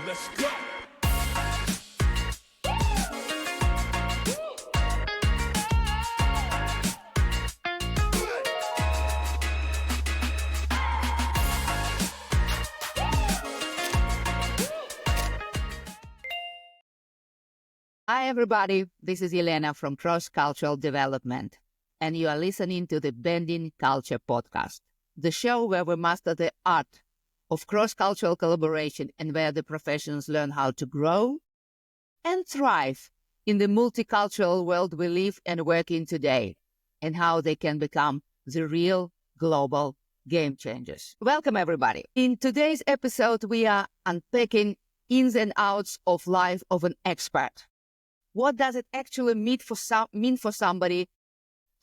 Let's go. Hi, everybody. This is Elena from Cross Cultural Development, and you are listening to the Bending Culture podcast, the show where we master the art of cross-cultural collaboration and where the professionals learn how to grow and thrive in the multicultural world we live and work in today, and how they can become the real global game changers. Welcome, everybody. In today's episode, we are unpacking ins and outs of life of an expat. What does it actually mean for somebody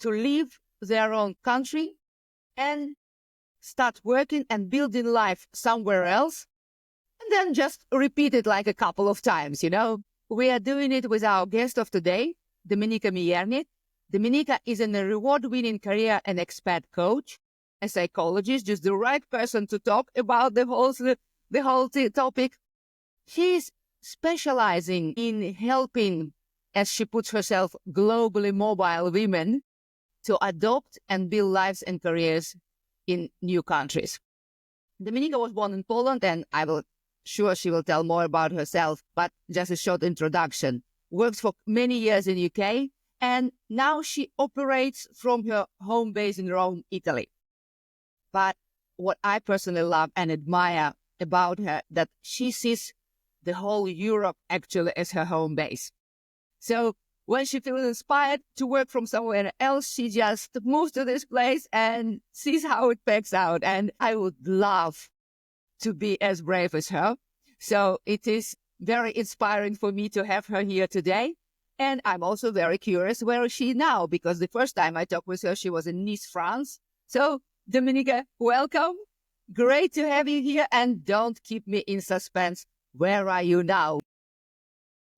to leave their own country and start working and building life somewhere else, and then just repeat it like a couple of times, you know? We are doing it with our guest of today, Dominika Miernik. Dominika is an award-winning career and expat coach, a psychologist, just the right person to talk about the whole topic. She's specializing in helping, as she puts herself, globally mobile women to adopt and build lives and careers in new countries. Dominika was born in Poland, and sure she will tell more about herself, but just a short introduction. Works for many years in UK, and now she operates from her home base in Rome, Italy. But what I personally love and admire about her, that she sees the whole Europe actually as her home base. So when she feels inspired to work from somewhere else, she just moves to this place and sees how it packs out. And I would love to be as brave as her. So it is very inspiring for me to have her here today. And I'm also very curious, where is she now? Because the first time I talked with her, she was in Nice, France. So Dominika, welcome. Great to have you here. And don't keep me in suspense. Where are you now?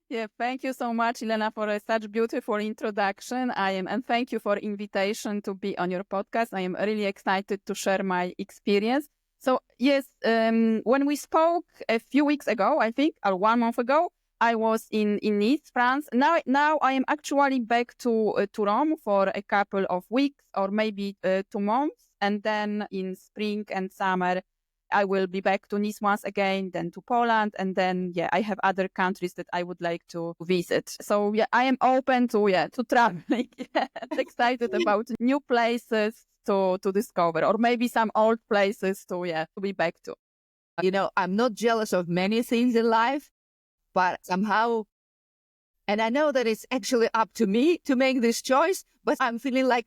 Yeah, thank you so much, Elena, for such beautiful introduction. And thank you for invitation to be on your podcast. I am really excited to share my experience. So yes, when we spoke a few weeks ago, I think, or 1 month ago, I was in Nice, France. Now I am actually back to Rome for a couple of weeks or maybe 2 months, and then in spring and summer I will be back to Nice once again, then to Poland, and then, I have other countries that I would like to visit. So, I am open to traveling and excited about new places to discover, or maybe some old places to be back to. You know, I'm not jealous of many things in life, but somehow, and I know that it's actually up to me to make this choice, but I'm feeling like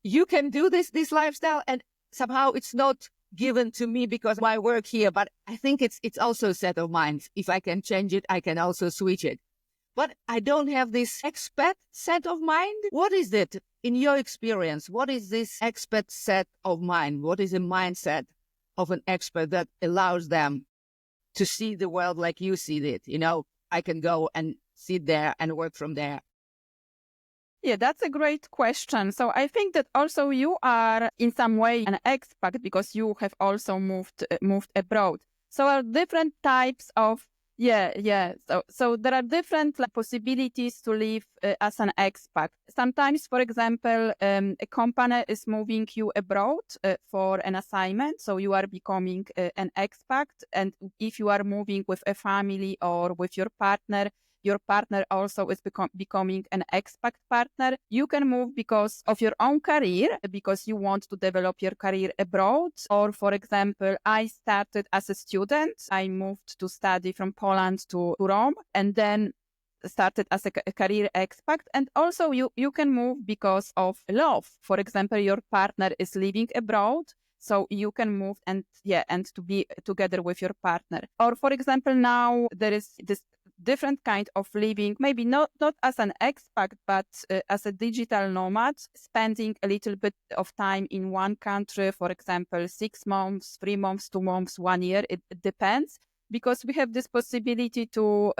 you can do this lifestyle, and somehow it's not given to me because of my work here, but I think it's also a set of mind. If I can change it, I can also switch it. But I don't have this expat set of mind. What is it in your experience? What is this expat set of mind? What is a mindset of an expat that allows them to see the world like you see it? You know, I can go and sit there and work from there. Yeah, that's a great question. So I think that also you are in some way an expat because you have also moved abroad. So there are different types of So there are different possibilities to live as an expat. Sometimes, for example, a company is moving you abroad for an assignment, so you are becoming an expat. And if you are moving with a family or with your partner also is becoming an expat partner. You can move because of your own career, because you want to develop your career abroad. Or, for example, I started as a student. I moved to study from Poland to Rome, and then started as a career expat. And also you can move because of love. For example, your partner is living abroad, so you can move and to be together with your partner. Or, for example, now there is this different kind of living, maybe not as an expat, but as a digital nomad, spending a little bit of time in one country, for example, 6 months, 3 months, 2 months, 1 year, it depends, because we have this possibility to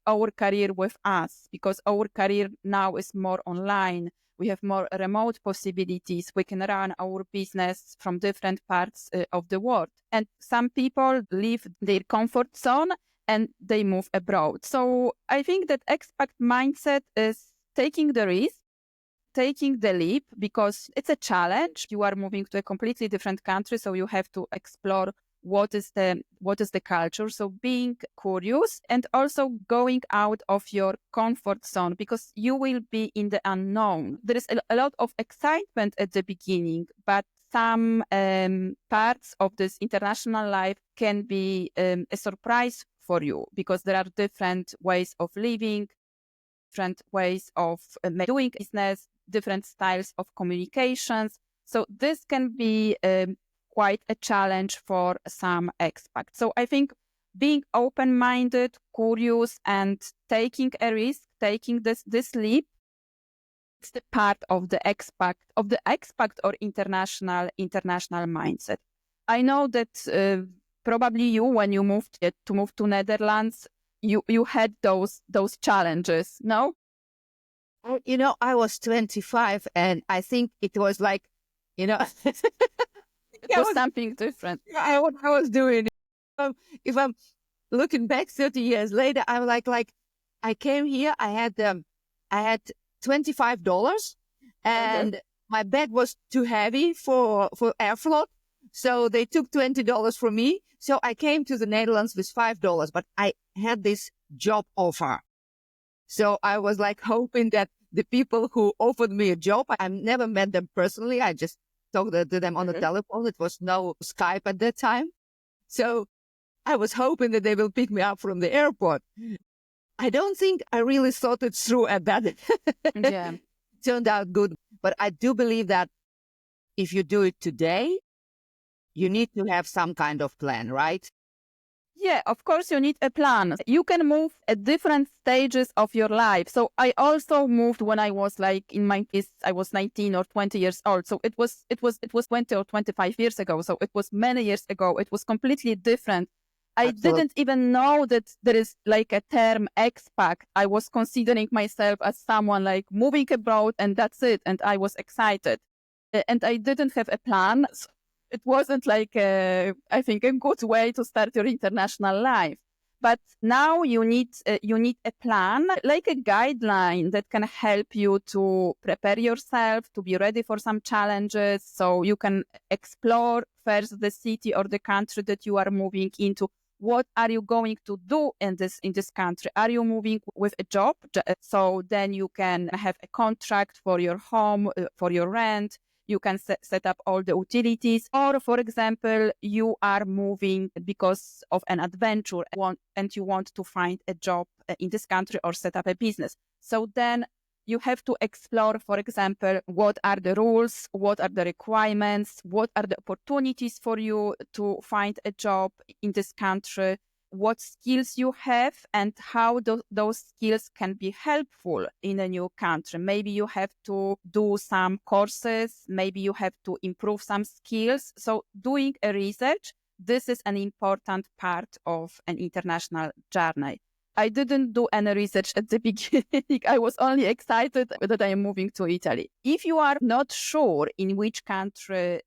our career with us, because our career now is more online. We have more remote possibilities. We can run our business from different parts of the world. And some people leave their comfort zone and they move abroad. So I think that expat mindset is taking the risk, taking the leap, because it's a challenge. You are moving to a completely different country, so you have to explore what is the culture. So being curious and also going out of your comfort zone, because you will be in the unknown. There is a lot of excitement at the beginning, but some parts of this international life can be a surprise for you, because there are different ways of living, different ways of doing business, different styles of communications. So this can be quite a challenge for some expats. So I think being open-minded, curious, and taking a risk, taking this leap, it's the part of the expat or international mindset. I know that probably you, when you moved to Netherlands, you had those challenges, no? I was 25, and I think it was like, It was something different. What I was doing. If I'm looking back 30 years later, I'm like I came here, I had $25, and my bag was too heavy for airflow, so they took $20 from me. So I came to the Netherlands with $5, but I had this job offer. So I was like hoping that the people who offered me a job, I never met them personally. I just talked to them on the telephone. It was no Skype at that time. So I was hoping that they will pick me up from the airport. I don't think I really thought it through at that. Yeah. Turned out good. But I do believe that if you do it today, you need to have some kind of plan, right? Yeah, of course you need a plan. You can move at different stages of your life. So I also moved when I was like I was 19 or 20 years old. So it was 20 or 25 years ago. So it was many years ago. It was completely different. I didn't even know that there is like a term expat. I was considering myself as someone like moving abroad, and that's it. And I was excited. And I didn't have a plan. So it wasn't like, I think, a good way to start your international life. But now you need a plan, like a guideline that can help you to prepare yourself, to be ready for some challenges. So you can explore first the city or the country that you are moving into. What are you going to do in this country? Are you moving with a job? So then you can have a contract for your home, for your rent. You can set up all the utilities. Or, for example, you are moving because of an adventure and you want to find a job in this country or set up a business. So then you have to explore, for example, what are the rules, what are the requirements, what are the opportunities for you to find a job in this country, what skills you have, and how those skills can be helpful in a new country. Maybe you have to do some courses, maybe you have to improve some skills. So doing a research, this is an important part of an international journey. I didn't do any research at the beginning. I was only excited that I am moving to Italy. If you are not sure in which country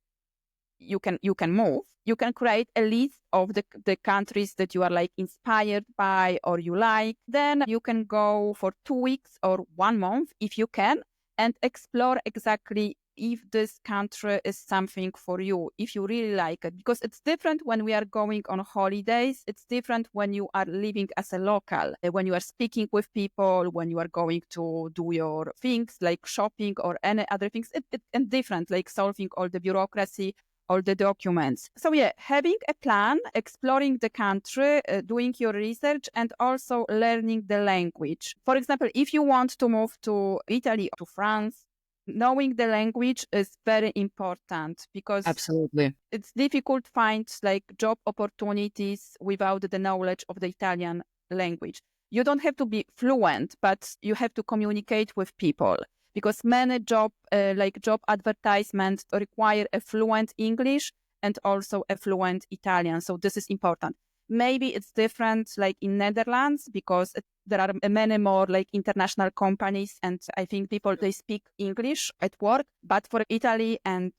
you can move, you can create a list of the countries that you are like inspired by or you like. Then you can go for 2 weeks or 1 month if you can and explore exactly if this country is something for you, if you really like it. Because it's different when we are going on holidays. It's different when you are living as a local, when you are speaking with people, when you are going to do your things like shopping or any other things. It's different, like solving all the bureaucracy, all the documents. So yeah, having a plan, exploring the country, doing your research, and also learning the language. For example, if you want to move to Italy, to France, knowing the language is very important, because Absolutely. it's difficult to find like job opportunities without the knowledge of the Italian language. You don't have to be fluent, but you have to communicate with people, because many job advertisements require a fluent English and also a fluent Italian. So this is important. Maybe it's different like in Netherlands, because there are many more like international companies, and I think people, they speak English at work. But for Italy and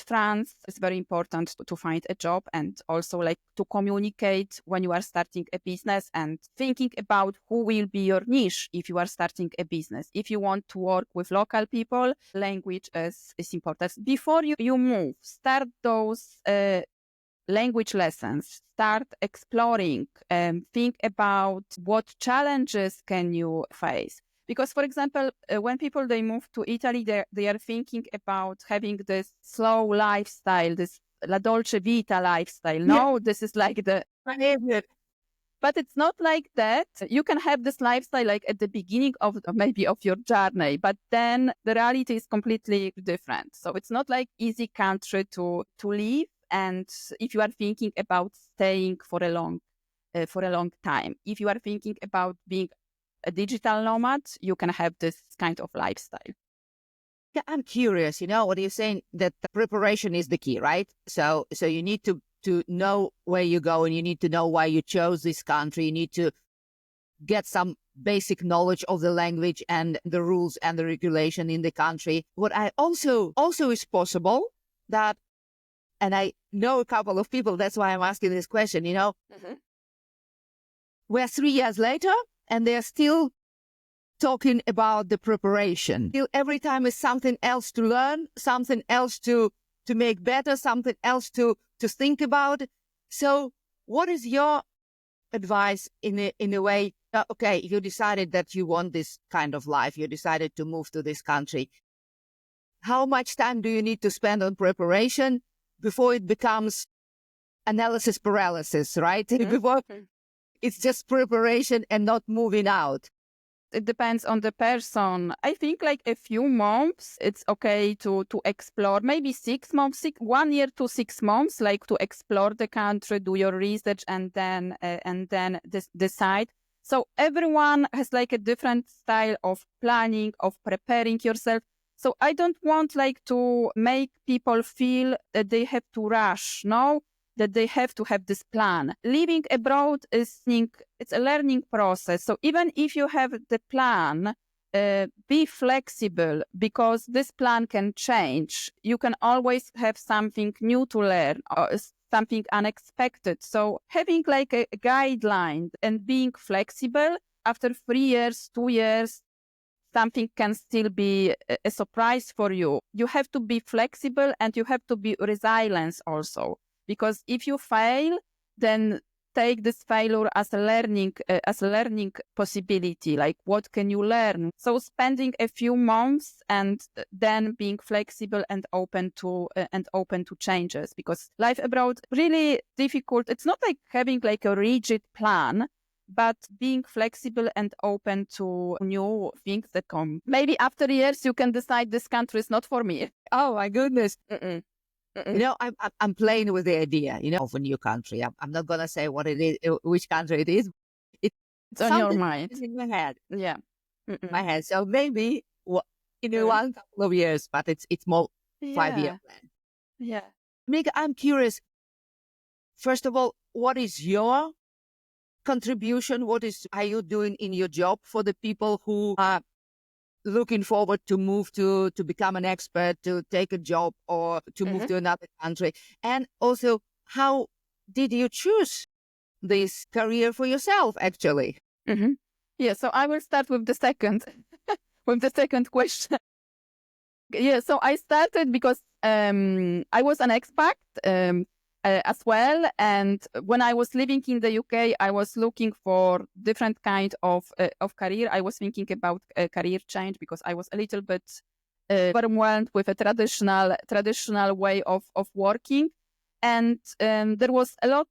France, it's very important to find a job, and also like to communicate when you are starting a business, and thinking about who will be your niche if you are starting a business. If you want to work with local people, language is important. Before you move, start those language lessons, start exploring, think about what challenges can you face. Because, for example, when people, they move to Italy, they are thinking about having this slow lifestyle, this la dolce vita lifestyle. No, this is like the... But it's not like that. You can have this lifestyle like at the beginning of maybe of your journey, but then the reality is completely different. So it's not like easy country to live. And if you are thinking about staying for a long time, if you are thinking about being a digital nomad, you can have this kind of lifestyle. Yeah, I'm curious, what you're saying, that preparation is the key, right? So you need to know where you go, and you need to know why you chose this country. You need to get some basic knowledge of the language and the rules and the regulation in the country. What I also is possible that, and I know a couple of people, that's why I'm asking this question, we're 3 years later and they're still talking about the preparation. Every time is something else to learn, something else to make better, something else to think about. So what is your advice in a way? Okay, you decided that you want this kind of life. You decided to move to this country. How much time do you need to spend on preparation before it becomes analysis paralysis, right? Mm-hmm. Before it's just preparation and not moving out. It depends on the person. I think like a few months, it's okay to explore. Maybe 6 months, 1 year to 6 months, like to explore the country, do your research, and then decide. So everyone has like a different style of planning, of preparing yourself. So I don't want like to make people feel that they have to rush, no, that they have to have this plan. Living abroad it's a learning process. So even if you have the plan, be flexible, because this plan can change. You can always have something new to learn or something unexpected. So having like a guideline and being flexible, after 3 years, 2 years, something can still be a surprise for you. You have to be flexible and you have to be resilient also. Because if you fail, then take this failure as a learning possibility. Like, what can you learn? So spending a few months and then being flexible and open to changes. Because life abroad really difficult. It's not like having like a rigid plan, but being flexible and open to new things that come. Maybe after years, you can decide this country is not for me. Oh my goodness. Mm-mm. I'm playing with the idea, of a new country. I'm not going to say what it is, which country it is. It's on your mind. It's in my head. Yeah. My head. So maybe in one couple of years, but it's more 5-year plan. Yeah. Dominika, I'm curious. First of all, what is your contribution? What are you doing in your job for the people who are looking forward to move to become an expert, to take a job, or to move to another country? And also, how did you choose this career for yourself, actually? Mm-hmm. Yeah, so I will start with the second question. Yeah, so I started because I was an expat as well, and when I was living in the UK, I was looking for different kind of career. I was thinking about a career change because I was a little bit overwhelmed with a traditional way of working, and there was a lot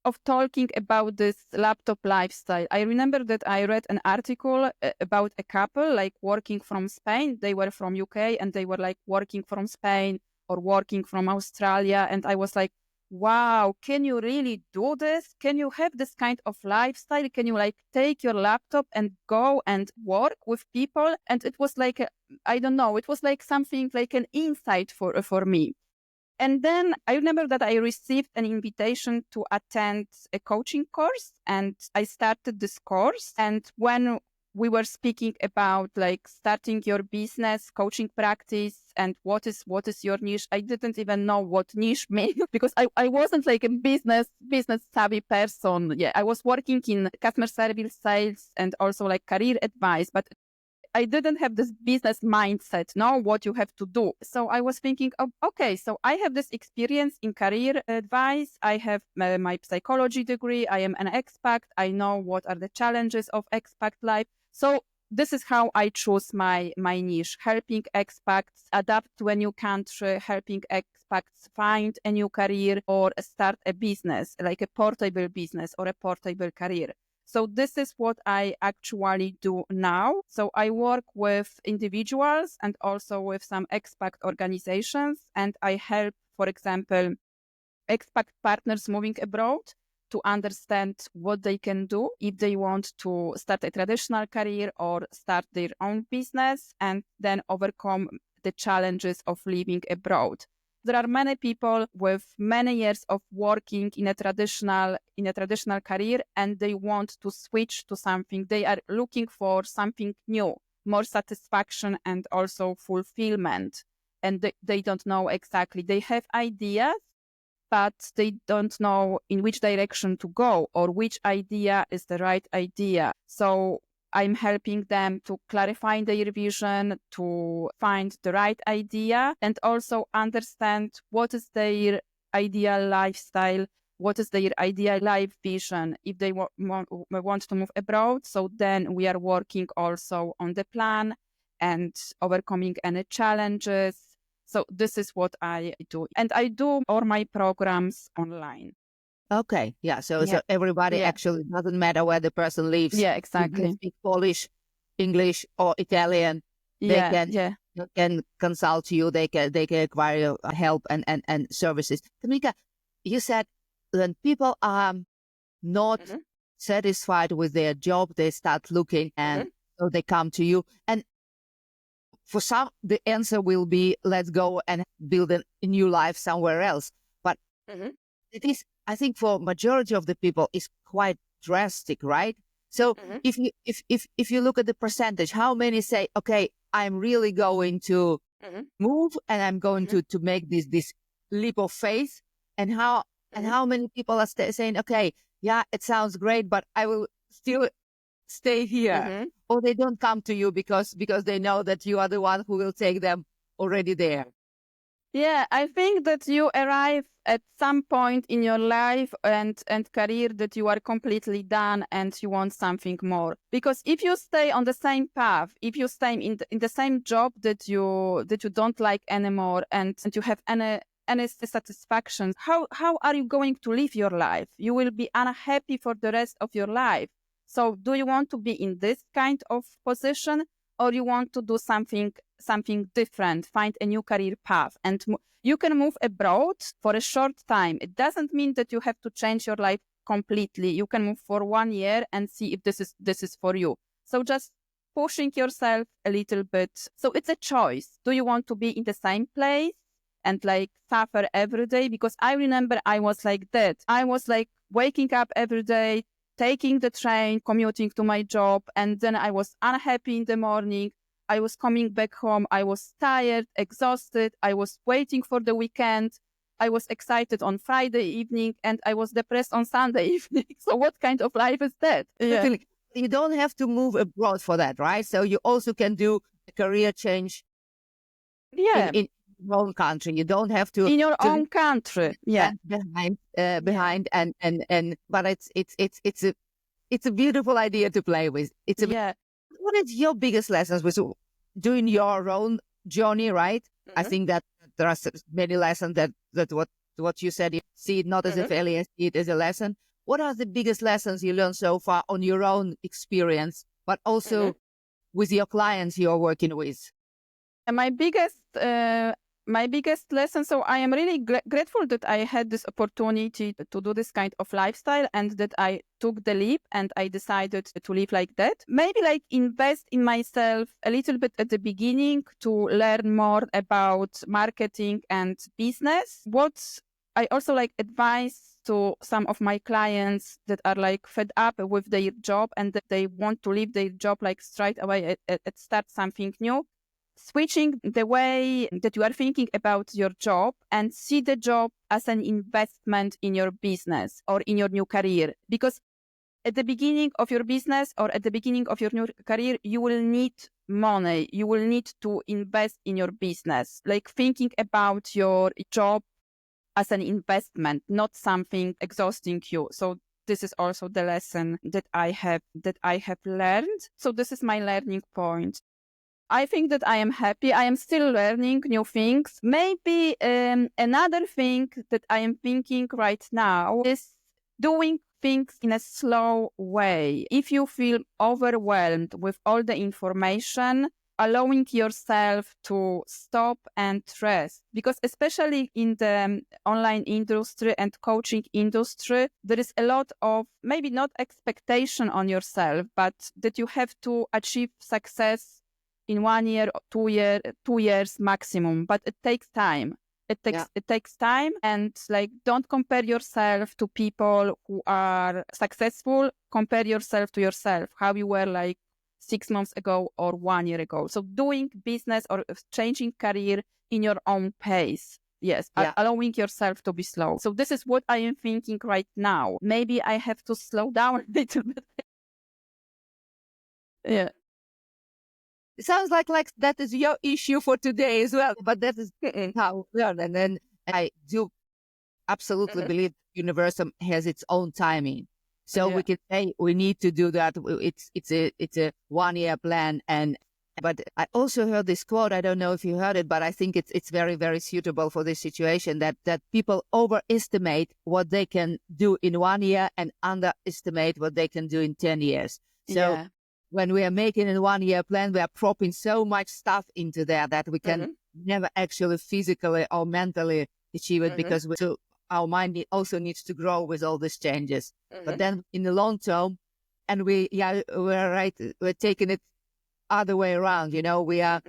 of talking about this laptop lifestyle. I remember that I read an article about a couple like working from Spain. They were from UK and they were like working from Spain or working from Australia. And I was like, wow, can you really do this? Can you have this kind of lifestyle? Can you like take your laptop and go and work with people? And it was like, I don't know, it was like something like an insight for me. And then I remember that I received an invitation to attend a coaching course, and I started this course. And when we were speaking about like starting your business, coaching practice, and what is your niche, I didn't even know what niche means because I wasn't like a business savvy person. Yeah, I was working in customer service, sales, and also like career advice, but I didn't have this business mindset, know what you have to do. So I was thinking, oh, okay, so I have this experience in career advice. I have my psychology degree. I am an expat. I know what are the challenges of expat life. So this is how I choose my niche, helping expats adapt to a new country, helping expats find a new career or start a business, like a portable business or a portable career. So this is what I actually do now. So I work with individuals and also with some expat organizations, and I help, for example, expat partners moving abroad to understand what they can do if they want to start a traditional career or start their own business and then overcome the challenges of living abroad. There are many people with many years of working in a traditional career, and they want to switch to something. They are looking for something new, more satisfaction and also fulfillment. And they don't know exactly. They have ideas, but they don't know in which direction to go or which idea is the right idea. So I'm helping them to clarify their vision, to find the right idea, and also understand what is their ideal lifestyle, what is their ideal life vision if they want to move abroad. So then we are working also on the plan and overcoming any challenges. So this is what I do. And I do all my programs online. Okay. Yeah. So everybody actually doesn't matter where the person lives. Yeah, If exactly. they speak Polish, English, or Italian, they can consult you. They can acquire help and services. Dominika, you said when people are not satisfied with their job, they start looking, and so they come to you. And for some, the answer will be, let's go and build a new life somewhere else. But it is, I think, for majority of the people, is quite drastic, right? So if you look at the percentage, how many say, okay, I'm really going to move and I'm going to make this leap of faith, and how many people are saying, okay, yeah, it sounds great, but I will still stay here, or they don't come to you because they know that you are the one who will take them already there. Yeah, I think that you arrive at some point in your life and career that you are completely done and you want something more. Because if you stay on the same path, if you stay in the same job that you don't like anymore, and you have any satisfaction, how are you going to live your life? You will be unhappy for the rest of your life. So do you want to be in this kind of position, or you want to do something different, find a new career path? And you can move abroad for a short time. It doesn't mean that you have to change your life completely. You can move for 1 year and see if this is for you. So just pushing yourself a little bit. So it's a choice. Do you want to be in the same place and like suffer every day? Because I remember I was like that. I was like waking up every day, taking the train, commuting to my job, and then I was unhappy in the morning. I was coming back home. I was tired, exhausted. I was waiting for the weekend. I was excited on Friday evening, and I was depressed on Sunday evening. So what kind of life is that? Yeah. You don't have to move abroad for that, right? So you also can do a career change in your own country. You don't have to in your own country. Yeah, behind and but it's a beautiful idea to play with. What is your biggest lessons with doing your own journey, right? I think that there are many lessons that what you said, you see it not as a failure, see it as a lesson. What are the biggest lessons you learned so far on your own experience, but also with your clients you're working with? And my biggest my biggest lesson. So I am really grateful that I had this opportunity to do this kind of lifestyle and that I took the leap and I decided to live like that. Maybe like invest in myself a little bit at the beginning to learn more about marketing and business. What I also like advise to some of my clients that are like fed up with their job and that they want to leave their job like straight away and start something new. Switching the way that you are thinking about your job and see the job as an investment in your business or in your new career. Because at the beginning of your business or at the beginning of your new career, you will need money. You will need to invest in your business, like thinking about your job as an investment, not something exhausting you. So this is also the lesson that I have learned. So this is my learning point. I think that I am happy. I am still learning new things. Maybe another thing that I am thinking right now is doing things in a slow way. If you feel overwhelmed with all the information, allowing yourself to stop and rest. Because especially in the online industry and coaching industry, there is a lot of maybe not expectation on yourself, but that you have to achieve success in 1 year, 2 years maximum, but it takes time. It takes time, and like don't compare yourself to people who are successful. Compare yourself to yourself, how you were like 6 months ago or 1 year ago. So doing business or changing career in your own pace. Yes, allowing yourself to be slow. So this is what I am thinking right now. Maybe I have to slow down a little bit. Yeah. It sounds like that is your issue for today as well, but that is how we learn. And then I do absolutely believe the universe has its own timing. So we can say we need to do that. It's a 1 year plan. But I also heard this quote. I don't know if you heard it, but I think it's very, very suitable for this situation that people overestimate what they can do in 1 year and underestimate what they can do in 10 years. So when we are making a 1 year plan, we are propping so much stuff into there that we can never actually physically or mentally achieve it because our mind also needs to grow with all these changes. But then in the long term, and we're right, we're taking it other way around. We are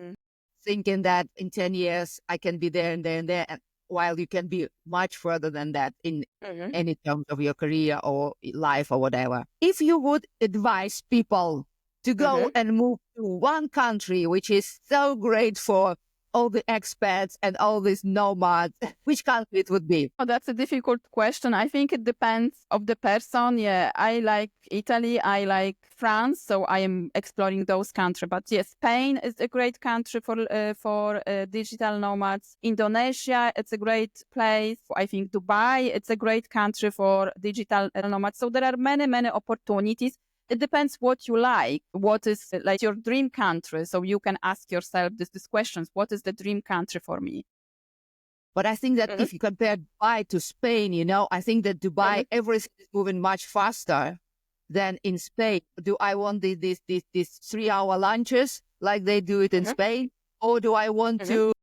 thinking that in 10 years, I can be there and there and there. And while you can be much further than that in any terms of your career or life or whatever. If you would advise people to go and move to one country, which is so great for all the expats and all these nomads, which country it would be? Oh, that's a difficult question. I think it depends of the person. Yeah, I like Italy. I like France. So I am exploring those countries. But yes, Spain is a great country for digital nomads. Indonesia, it's a great place. I think Dubai, it's a great country for digital nomads. So there are many, many opportunities. It depends what you like. What is like your dream country? So you can ask yourself these questions. What is the dream country for me? But I think that if you compare Dubai to Spain, I think that Dubai, everything is moving much faster than in Spain. Do I want these 3-hour lunches like they do it in Spain? Or do I want to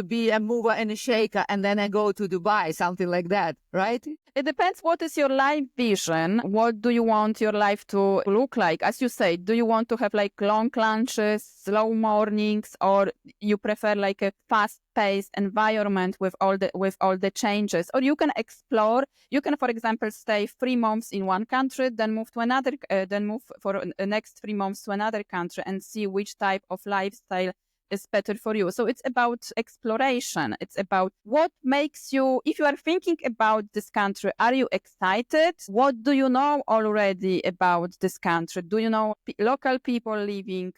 be a mover and a shaker and then I go to Dubai, something like that, right? It depends what is your life vision. What do you want your life to look like? As you say, do you want to have like long lunches, slow mornings, or you prefer like a fast-paced environment with all the changes? Or you can explore. You can, for example, stay 3 months in one country, then move to another, then move for the next 3 months to another country and see which type of lifestyle is better for you. So it's about exploration. It's about what makes you, if you are thinking about this country, are you excited? What do you know already about this country? Do you know local people living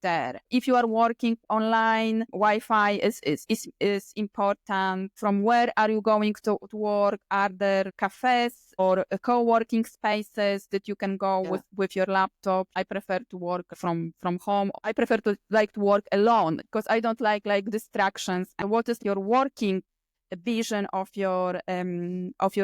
there? If you are working online, Wi-Fi is important. From where are you going to work? Are there cafes or co-working spaces that you can go with your laptop? I prefer to work from home. I prefer to work alone because I don't like distractions. And what is your working vision of your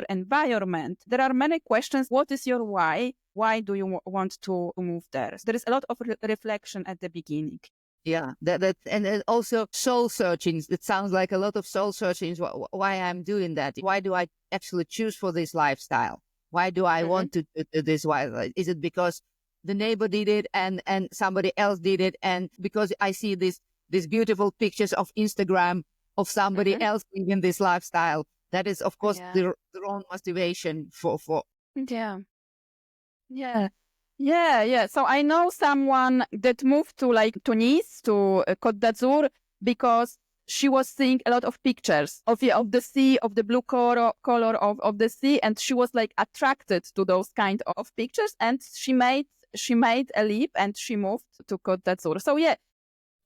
environment? There are many questions. What is your why? Why do you want to move there? So there is a lot of reflection at the beginning. Yeah, that and then also soul searching. It sounds like a lot of soul searching. Why I'm doing that? Why do I actually choose for this lifestyle? Why do I want to do this? Why is it because the neighbor did it and somebody else did it, and because I see these beautiful pictures of Instagram of somebody else living this lifestyle? That is, of course, Yeah. the wrong motivation for. Yeah. Yeah. Yeah, yeah. So I know someone that moved to like Tunis, to Côte d'Azur, because she was seeing a lot of pictures of the sea, of the blue color of the sea, and she was like attracted to those kind of pictures, and she made a leap and she moved to Côte d'Azur. So yeah,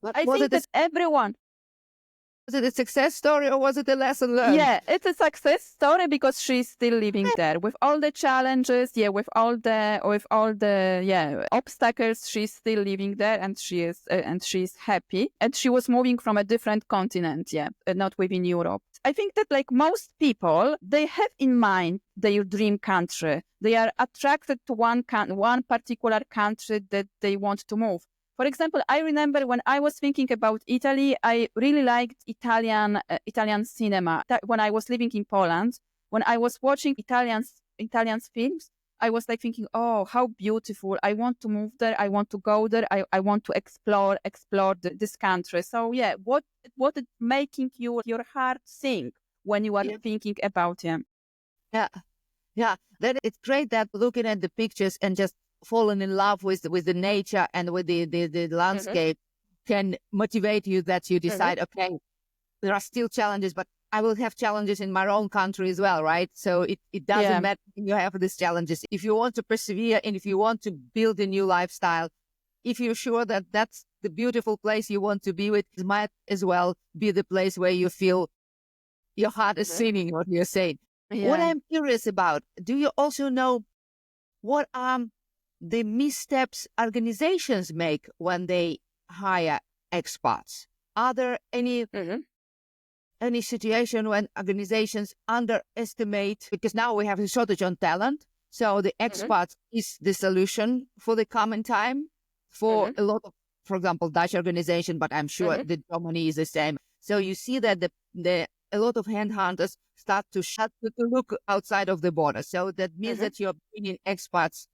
But I think that everyone. was it a success story or was it a lesson learned? Yeah, it's a success story because she's still living there with all the challenges. Yeah, with all the obstacles, she's still living there, and she's happy. And she was moving from a different continent. Yeah, not within Europe. I think that like most people, they have in mind their dream country. They are attracted to one particular country that they want to move. For example, I remember when I was thinking about Italy, I really liked Italian cinema. When I was living in Poland, when I was watching Italian films, I was like thinking, oh, how beautiful. I want to move there. I want to go there. I want to explore this country. So yeah, what is making your heart sing when you are thinking about him? Yeah. Yeah, then it's great that looking at the pictures and just falling in love with the nature and with the landscape can motivate you, that you decide, okay, there are still challenges, but I will have challenges in my own country as well, right? So it doesn't matter when you have these challenges. If you want to persevere and if you want to build a new lifestyle, if you're sure that that's the beautiful place you want to be with, it might as well be the place where you feel your heart is singing what you're saying. Yeah. What I'm curious about, do you also know what the missteps organizations make when they hire expats? Are there any situation when organizations underestimate, because now we have a shortage on talent, so the expats is the solution for the coming time for a lot of, for example, Dutch organization, but I'm sure that Germany is the same. So you see that a lot of handhunters start to look outside of the border. So that means that you're bringing expats.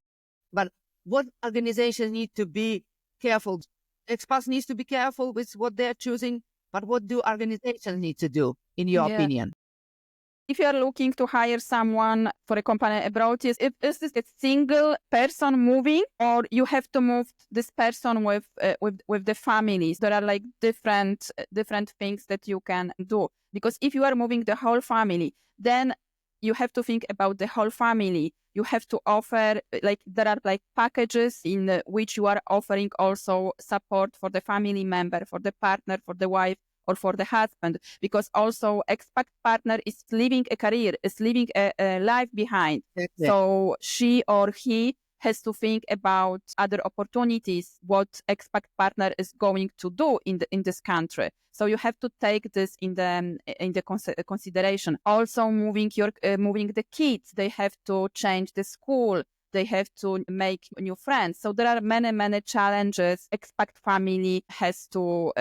But what organizations need to be careful? Expats need to be careful with what they're choosing. But what do organizations need to do, in your opinion? If you are looking to hire someone for a company abroad, is this a single person moving, or you have to move this person with the families? There are like different things that you can do, because if you are moving the whole family, then you have to think about the whole family. You have to offer, like, there are like packages in which you are offering also support for the family member, for the partner, for the wife, or for the husband, because also expat partner is leaving a career, is leaving a life behind. So she or he has to think about other opportunities, what expat partner is going to do in this country. So you have to take this in the consideration. Also, moving the kids, they have to change the school. They have to make new friends. So there are many challenges expat family has to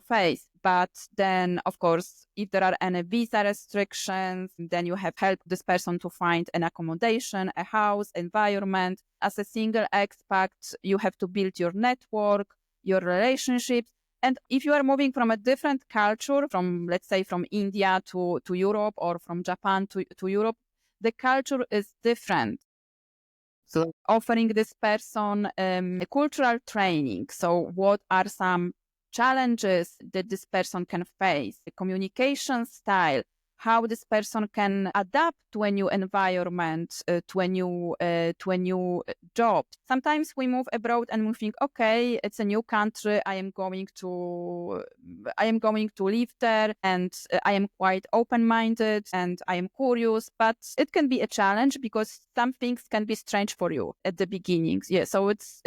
face. But then, of course, if there are any visa restrictions, then you have helped this person to find an accommodation, a house, environment. As a single expat, you have to build your network, your relationships. And if you are moving from a different culture, from, let's say, from India to Europe, or from Japan to Europe, the culture is different. So offering this person a cultural training. So what are some challenges that this person can face? The communication style, how this person can adapt to a new environment, to a new job. Sometimes we move abroad and we think, okay, it's a new country. I am going to live there, and I am quite open-minded and I am curious. But it can be a challenge because some things can be strange for you at the beginnings. Yeah, so it's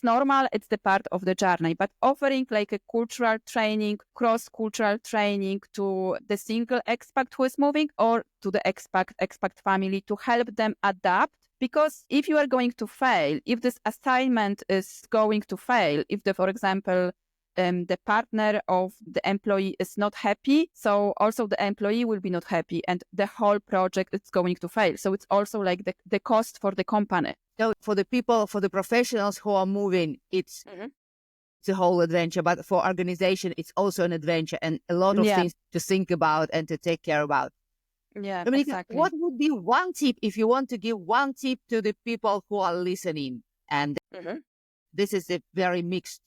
normal. It's the part of the journey. But offering like a cultural training, cross-cultural training to the single expat who is moving, or to the expat family, to help them adapt. Because if you are going to fail, if this assignment is going to fail, if for example, the partner of the employee is not happy, so also the employee will be not happy and the whole project is going to fail. So it's also like the cost for the company. So for the people, for the professionals who are moving, it's a whole adventure, but for organization, it's also an adventure and a lot of things to think about and to take care about. Yeah, Dominika, exactly. what would be one tip if you want to give one tip to the people who are listening? And this is a very mixed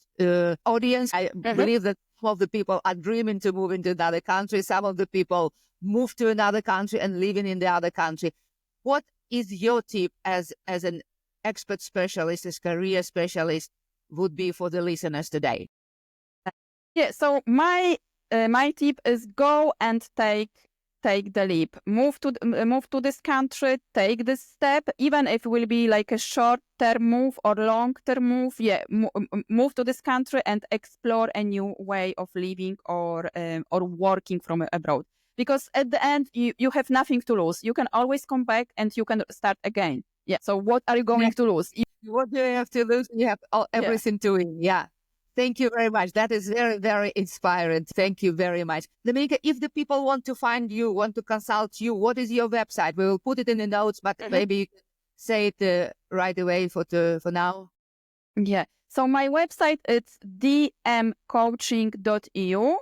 audience. I believe that some of the people are dreaming to move into another country. Some of the people move to another country and living in the other country. What is your tip as an expat specialist, as career specialist, would be for the listeners today? Yeah, so my tip is go and take the leap. Move to this country, take this step, even if it will be like a short-term move or long-term move. Yeah, move to this country and explore a new way of living or working from abroad. Because at the end, you have nothing to lose. You can always come back and you can start again. Yeah. So what are you going to lose? What do you have to lose? You have everything to win. Yeah. Thank you very much. That is very, very inspiring. Thank you very much. Dominika, if the people want to find you, want to consult you, what is your website? We will put it in the notes, but maybe you can say it right away for now. Yeah. So my website is dmcoaching.eu.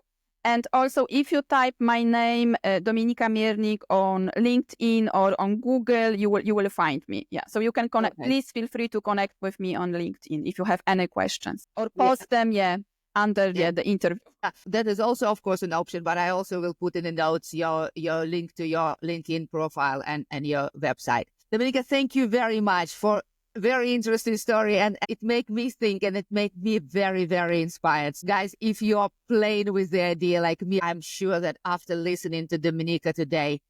And also, if you type my name, Dominika Miernik, on LinkedIn or on Google, you will find me. Yeah. So you can connect. Okay. Please feel free to connect with me on LinkedIn if you have any questions or post them. Yeah. Under the interview. That is also, of course, an option, but I also will put in the notes your link to your LinkedIn profile and your website. Dominika, thank you very much for very interesting story, and it made me think, and it made me very, very inspired. Guys, if you are playing with the idea like me, I'm sure that after listening to Dominika today,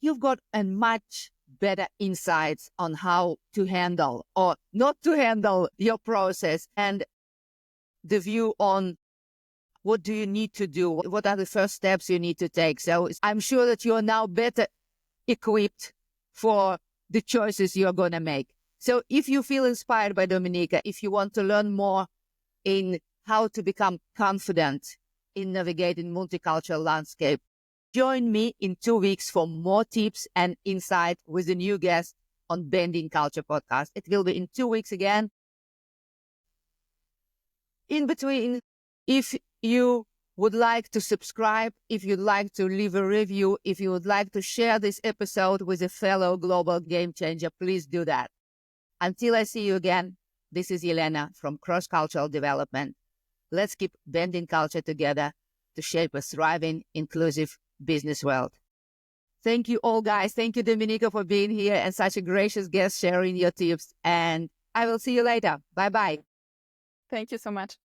you've got a much better insights on how to handle or not to handle your process and the view on what do you need to do, what are the first steps you need to take. So I'm sure that you are now better equipped for the choices you're going to make. So if you feel inspired by Dominika, if you want to learn more in how to become confident in navigating multicultural landscape, join me in 2 weeks for more tips and insight with a new guest on Bending Culture podcast. It will be in 2 weeks again. In between, if you would like to subscribe, if you'd like to leave a review, if you would like to share this episode with a fellow global game changer, please do that. Until I see you again, this is Elena from Cross Cultural Development. Let's keep bending culture together to shape a thriving, inclusive business world. Thank you all, guys. Thank you, Dominika, for being here and such a gracious guest sharing your tips. And I will see you later. Bye-bye. Thank you so much.